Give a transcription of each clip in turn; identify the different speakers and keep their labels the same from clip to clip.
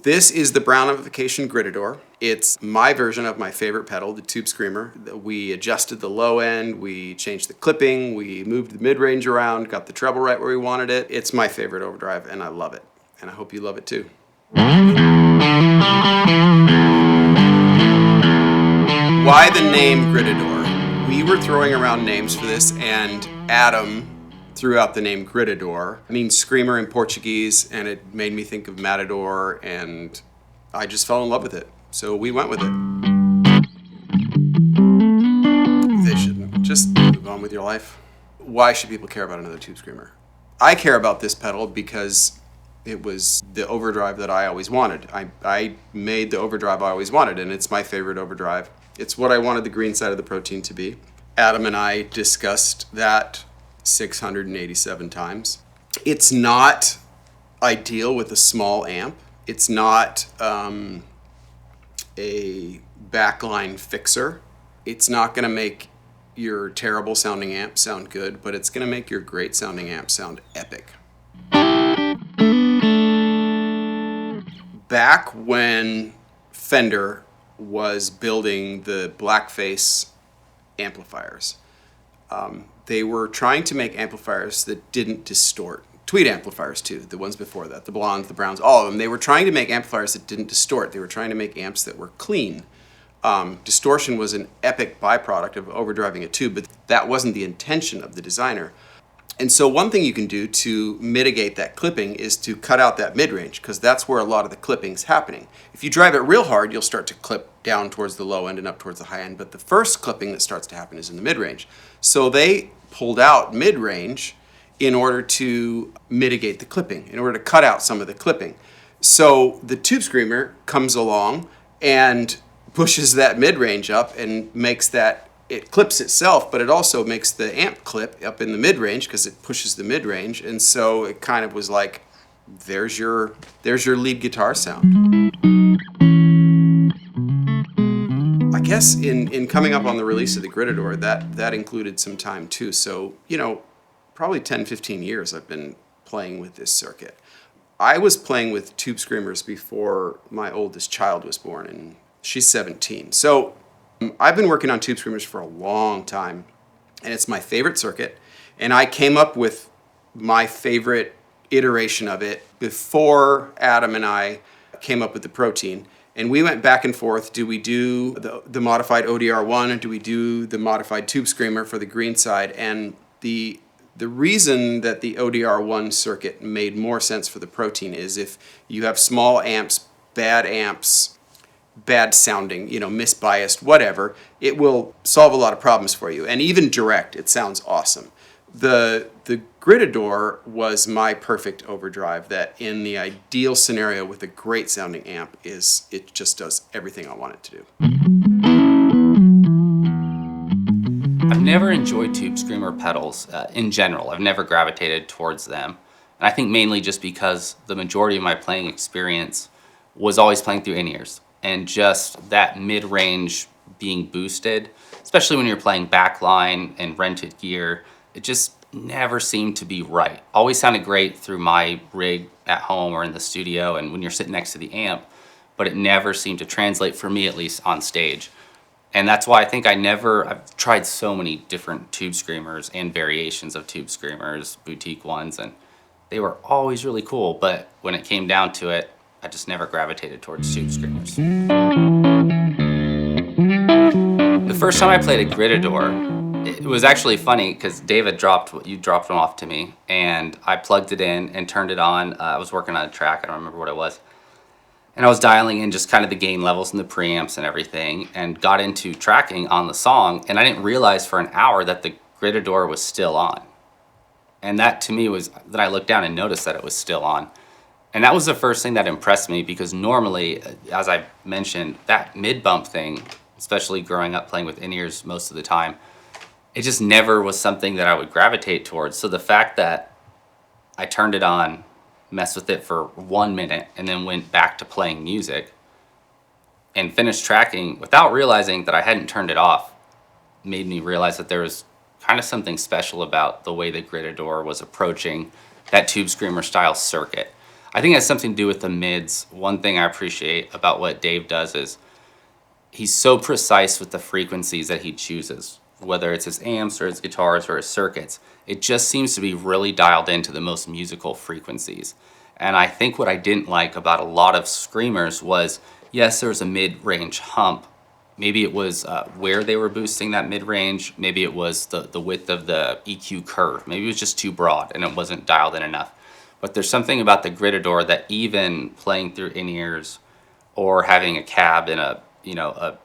Speaker 1: This is the Browne Amplification Gritador. It's my version of my favorite pedal, the Tubescreamer. We adjusted the low end, we changed the clipping, we moved the mid-range around, got the treble right where we wanted it. It's my favorite overdrive, and I love it. And I hope you love it too. Why the name Gritador? We were throwing around names for this, and Adam threw out the name Gritador. It means screamer in Portuguese, and it made me think of Matador, and I just fell in love with it. So we went with it. They shouldn't. Just move on with your life. Why should people care about another Tubescreamer? I care about this pedal because it was the overdrive that I always wanted. I made the overdrive I always wanted, and it's my favorite overdrive. It's what I wanted the green side of the protein to be. Adam and I discussed that 687 times. It's not ideal with a small amp. It's not a backline fixer. It's not going to make your terrible sounding amp sound good, but it's going to make your great sounding amp sound epic. Back when Fender was building the blackface amplifiers, they were trying to make amplifiers that didn't distort. Tweed amplifiers too, the ones before that, the blondes, the browns, all of them. They were trying to make amplifiers that didn't distort. They were trying to make amps that were clean. Distortion was an epic byproduct of overdriving a tube, but that wasn't the intention of the designer. And so one thing you can do to mitigate that clipping is to cut out that mid-range, because that's where a lot of the clipping's happening. If you drive it real hard, you'll start to clip down towards the low end and up towards the high end, but the first clipping that starts to happen is in the mid-range. So they pulled out mid-range in order to mitigate the clipping, in order to cut out some of the clipping. So the Tubescreamer comes along and pushes that mid-range up and makes that, it clips itself, but it also makes the amp clip up in the mid-range because it pushes the mid-range, and so it kind of was like, there's your lead guitar sound. I guess in coming up on the release of the Gritador, that included some time too. So, probably 10, 15 years I've been playing with this circuit. I was playing with Tubescreamers before my oldest child was born, and she's 17. So I've been working on Tubescreamers for a long time, and it's my favorite circuit, and I came up with my favorite iteration of it before Adam and I came up with the protein, and we went back and forth. Do we do the modified ODR1, or do we do the modified Tubescreamer for the green side? And the reason that the ODR1 circuit made more sense for the protein is if you have small amps, bad sounding, misbiased, whatever, it will solve a lot of problems for you. And even direct, it sounds awesome. The Gritador was my perfect overdrive that in the ideal scenario with a great sounding amp it just does everything I want it to do.
Speaker 2: I've never enjoyed Tubescreamer pedals in general. I've never gravitated towards them. And I think mainly just because the majority of my playing experience was always playing through in-ears. And just that mid-range being boosted, especially when you're playing backline and rented gear, it just never seemed to be right. Always sounded great through my rig at home or in the studio and when you're sitting next to the amp, but it never seemed to translate, for me at least, on stage. And that's why I think I've tried so many different Tubescreamers and variations of Tubescreamers, boutique ones, and they were always really cool, but when it came down to it, I just never gravitated towards Tubescreamers. The first time I played a Gritador, it was actually funny because David dropped one off to me, and I plugged it in and turned it on. I was working on a track, I don't remember what it was. And I was dialing in just kind of the gain levels and the preamps and everything, and got into tracking on the song, and I didn't realize for an hour that the Gritador was still on. And that to me was, that I looked down and noticed that it was still on. And that was the first thing that impressed me, because normally, as I mentioned, that mid-bump thing, especially growing up playing with in-ears most of the time, it just never was something that I would gravitate towards. So the fact that I turned it on, messed with it for 1 minute, and then went back to playing music and finished tracking without realizing that I hadn't turned it off, made me realize that there was kind of something special about the way that Gritador was approaching that Tubescreamer style circuit. I think it has something to do with the mids. One thing I appreciate about what Dave does is he's so precise with the frequencies that he chooses, whether it's his amps or his guitars or his circuits. It just seems to be really dialed into the most musical frequencies. And I think what I didn't like about a lot of screamers was, yes, there was a mid-range hump. Maybe it was where they were boosting that mid-range. Maybe it was the width of the EQ curve. Maybe it was just too broad and it wasn't dialed in enough. But there's something about the Gritador that even playing through in-ears or having a cab in a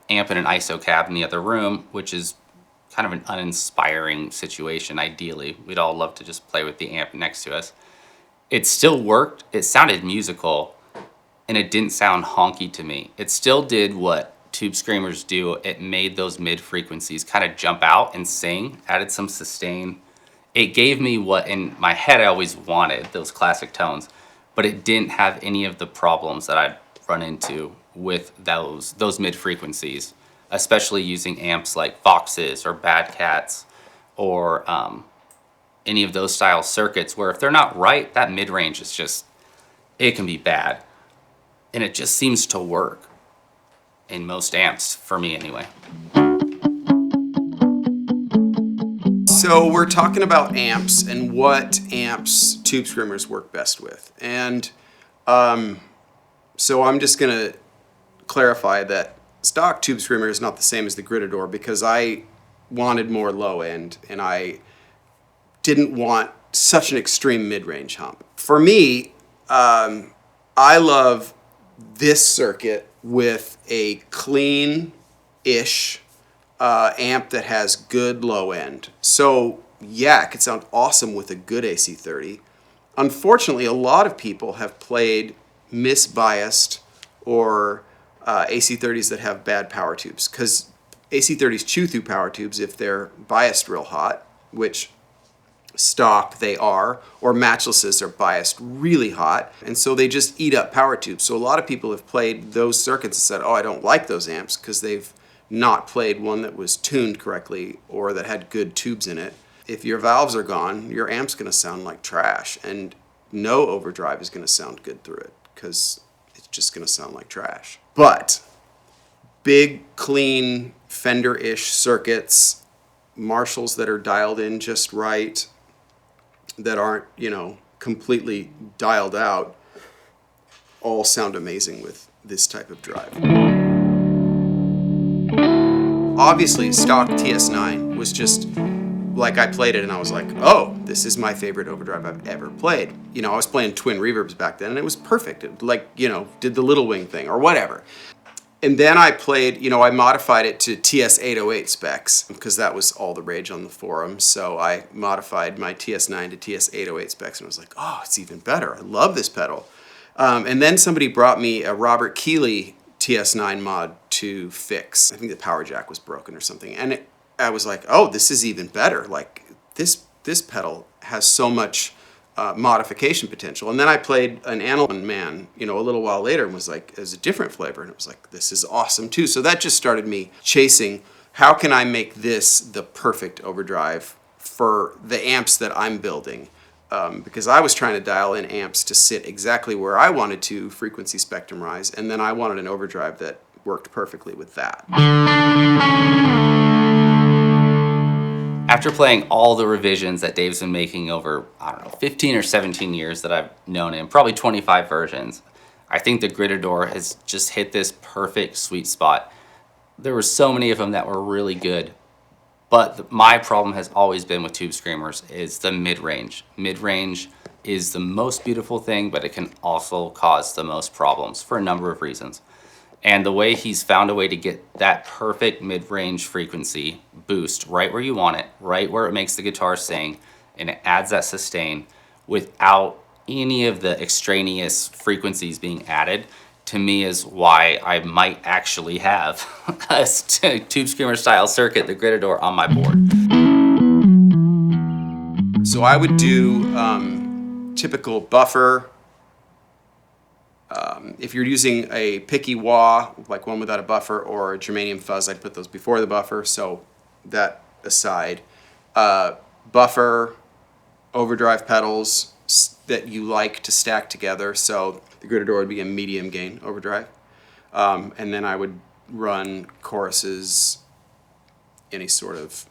Speaker 2: amp and an ISO cab in the other room, which is kind of an uninspiring situation. Ideally, we'd all love to just play with the amp next to us. It still worked. It sounded musical, and it didn't sound honky to me. It still did what Tubescreamers do. It made those mid frequencies kind of jump out and sing, added some sustain. It gave me what in my head I always wanted, those classic tones, but it didn't have any of the problems that I'd run into with those mid frequencies, especially using amps like Voxes or Bad Cats or any of those style circuits where if they're not right, that mid range is just, it can be bad. And it just seems to work in most amps, for me anyway.
Speaker 1: So we're talking about amps and what amps Tubescreamers work best with. And so I'm just going to clarify that stock Tubescreamer is not the same as the Gritador because I wanted more low end and I didn't want such an extreme mid-range hump. For me, I love this circuit with a clean-ish amp that has good low end. So yeah, it could sound awesome with a good AC30. Unfortunately, a lot of people have played misbiased or AC30s that have bad power tubes because AC30s chew through power tubes if they're biased real hot, which stock they are, or matchlesses are biased really hot, and so they just eat up power tubes. So a lot of people have played those circuits and said, oh, I don't like those amps because they've not played one that was tuned correctly or that had good tubes in it. If your valves are gone, your amp's going to sound like trash, and no overdrive is going to sound good through it because it's just going to sound like trash. But big, clean, Fender-ish circuits, Marshalls that are dialed in just right, that aren't, completely dialed out, all sound amazing with this type of drive. Obviously, stock TS9 was just like I played it and I was like, oh, this is my favorite overdrive I've ever played. I was playing twin reverbs back then and it was perfect. It, did the little wing thing or whatever. And then I played, I modified it to TS808 specs because that was all the rage on the forum. So I modified my TS9 to TS808 specs and I was like, oh, it's even better. I love this pedal. And then somebody brought me a Robert Keeley TS9 mod to fix. I think the power jack was broken or something. And I was like, oh, this is even better. Like this pedal has so much modification potential. And then I played an Analog Man, a little while later and was like, it was a different flavor. And it was like, this is awesome too. So that just started me chasing, how can I make this the perfect overdrive for the amps that I'm building? Because I was trying to dial in amps to sit exactly where I wanted to frequency spectrum rise. And then I wanted an overdrive that worked perfectly with that.
Speaker 2: After playing all the revisions that Dave's been making over, 15 or 17 years that I've known him, probably 25 versions, I think the Gritador has just hit this perfect sweet spot. There were so many of them that were really good, but my problem has always been with Tubescreamers is the mid-range. Mid-range is the most beautiful thing, but it can also cause the most problems for a number of reasons. And the way he's found a way to get that perfect mid-range frequency boost right where you want it, right where it makes the guitar sing, and it adds that sustain without any of the extraneous frequencies being added, to me is why I might actually have a Tubescreamer style circuit, the Gritador, on my board.
Speaker 1: So I would do typical buffer. If you're using a picky wah, like one without a buffer, or a germanium fuzz, I'd put those before the buffer. So that aside, buffer, overdrive pedals, that you like to stack together. So the Gritador would be a medium gain overdrive. And then I would run choruses, any sort of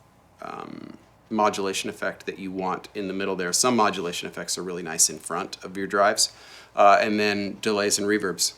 Speaker 1: modulation effect that you want in the middle there. Some modulation effects are really nice in front of your drives. And then delays and reverbs.